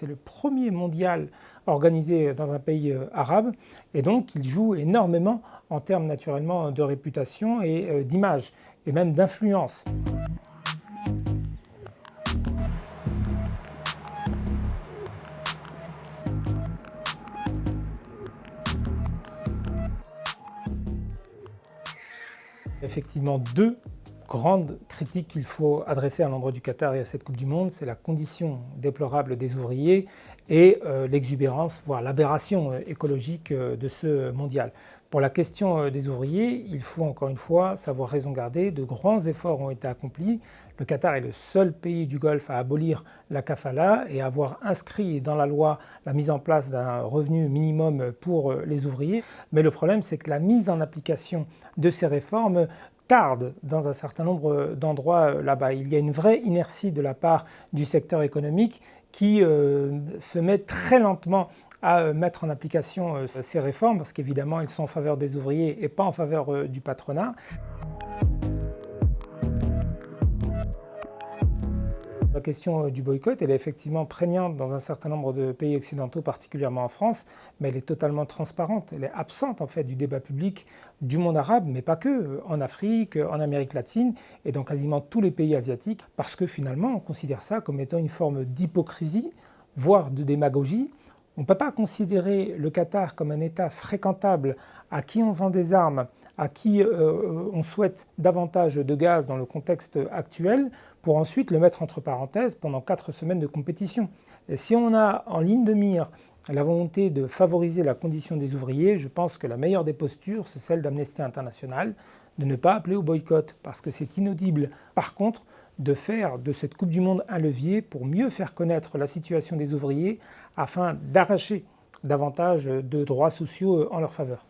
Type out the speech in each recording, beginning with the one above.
C'est le premier mondial organisé dans un pays arabe et donc il joue énormément en termes naturellement de réputation et d'image et même d'influence. Effectivement, deux grandes critiques qu'il faut adresser à l'endroit du Qatar et à cette Coupe du Monde, c'est la condition déplorable des ouvriers et l'exubérance, voire l'aberration écologique de ce mondial. Pour la question des ouvriers, il faut encore une fois savoir raison garder, de grands efforts ont été accomplis. Le Qatar est le seul pays du Golfe à abolir la kafala et à avoir inscrit dans la loi la mise en place d'un revenu minimum pour les ouvriers. Mais le problème, c'est que la mise en application de ces réformes tarde dans un certain nombre d'endroits là-bas. Il y a une vraie inertie de la part du secteur économique qui se met très lentement à mettre en application ces réformes parce qu'évidemment, elles sont en faveur des ouvriers et pas en faveur du patronat. La question du boycott, elle est effectivement prégnante dans un certain nombre de pays occidentaux, particulièrement en France, mais elle est totalement transparente. Elle est absente en fait du débat public du monde arabe, mais pas que, en Afrique, en Amérique latine et dans quasiment tous les pays asiatiques, parce que finalement on considère ça comme étant une forme d'hypocrisie, voire de démagogie. On ne peut pas considérer le Qatar comme un État fréquentable à qui on vend des armes, à qui on souhaite davantage de gaz dans le contexte actuel, pour ensuite le mettre entre parenthèses pendant 4 semaines de compétition. Et si on a en ligne de mire la volonté de favoriser la condition des ouvriers, je pense que la meilleure des postures, c'est celle d'Amnesty International, de ne pas appeler au boycott, parce que c'est inaudible. Par contre, de faire de cette Coupe du Monde un levier pour mieux faire connaître la situation des ouvriers afin d'arracher davantage de droits sociaux en leur faveur.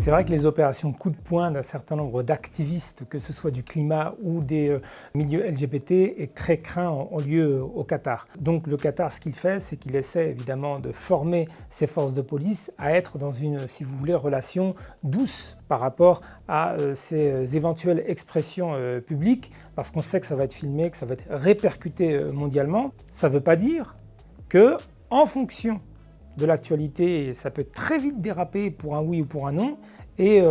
C'est vrai que les opérations coup de poing d'un certain nombre d'activistes, que ce soit du climat ou des milieux LGBT, est très craint ont lieu au Qatar. Donc le Qatar, ce qu'il fait, c'est qu'il essaie évidemment de former ses forces de police à être dans une, si vous voulez, relation douce par rapport à ces éventuelles expressions publiques, parce qu'on sait que ça va être filmé, que ça va être répercuté mondialement. Ça ne veut pas dire que, en fonction de l'actualité, ça peut très vite déraper pour un oui ou pour un non, et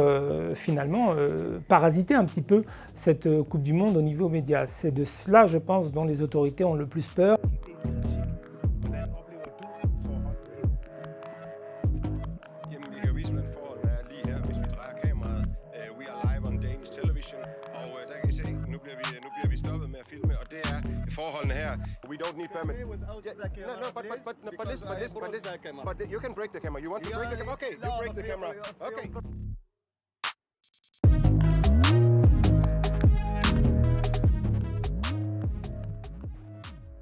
finalement parasiter un petit peu cette Coupe du Monde au niveau média. C'est de cela, je pense, dont les autorités ont le plus peur. Forholdene her. We don't need permit. But listen. But you can break the camera. You want to break the camera? Okay, you break the camera. Okay.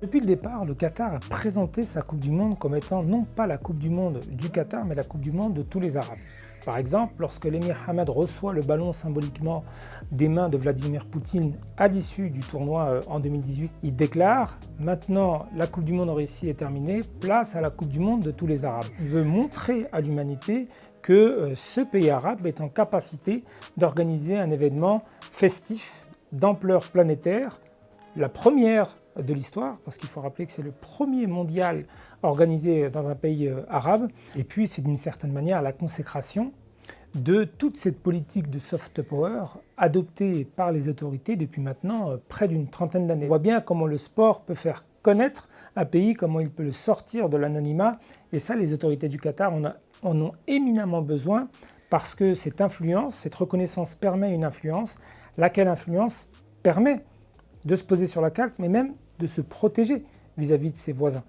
Depuis le départ, le Qatar a présenté sa Coupe du Monde comme étant non pas la Coupe du Monde du Qatar, mais la Coupe du Monde de tous les Arabes. Par exemple, lorsque l'émir Hamad reçoit le ballon symboliquement des mains de Vladimir Poutine à l'issue du tournoi en 2018, il déclare « Maintenant, la Coupe du Monde en Russie est terminée, place à la Coupe du Monde de tous les Arabes ». Il veut montrer à l'humanité que ce pays arabe est en capacité d'organiser un événement festif d'ampleur planétaire, la première de l'histoire, parce qu'il faut rappeler que c'est le premier mondial organisé dans un pays arabe, et puis c'est d'une certaine manière la consécration de toute cette politique de soft power adoptée par les autorités depuis maintenant près d'une trentaine d'années. On voit bien comment le sport peut faire connaître un pays, comment il peut le sortir de l'anonymat, et ça les autorités du Qatar en ont éminemment besoin, parce que cette influence, cette reconnaissance permet une influence, laquelle influence permet de se poser sur la carte, mais même de se protéger vis-à-vis de ses voisins.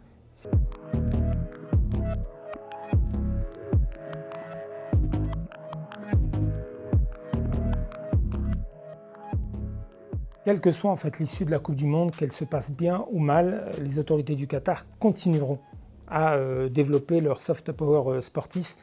Quelle que soit en fait l'issue de la Coupe du Monde, qu'elle se passe bien ou mal, les autorités du Qatar continueront à développer leur soft power sportif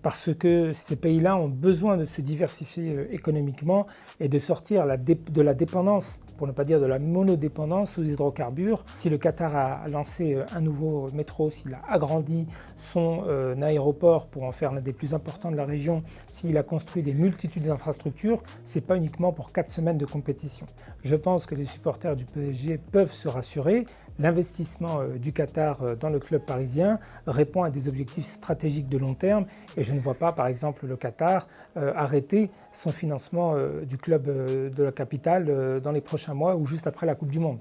parce que ces pays-là ont besoin de se diversifier économiquement et de sortir de la dépendance, pour ne pas dire de la monodépendance aux hydrocarbures. Si le Qatar a lancé un nouveau métro, s'il a agrandi son aéroport pour en faire l'un des plus importants de la région, s'il a construit des multitudes d'infrastructures, ce n'est pas uniquement pour 4 semaines de compétition. Je pense que les supporters du PSG peuvent se rassurer. L'investissement du Qatar dans le club parisien répond à des objectifs stratégiques de long terme et je ne vois pas par exemple le Qatar arrêter son financement du club de la capitale dans les prochains mois ou juste après la Coupe du Monde.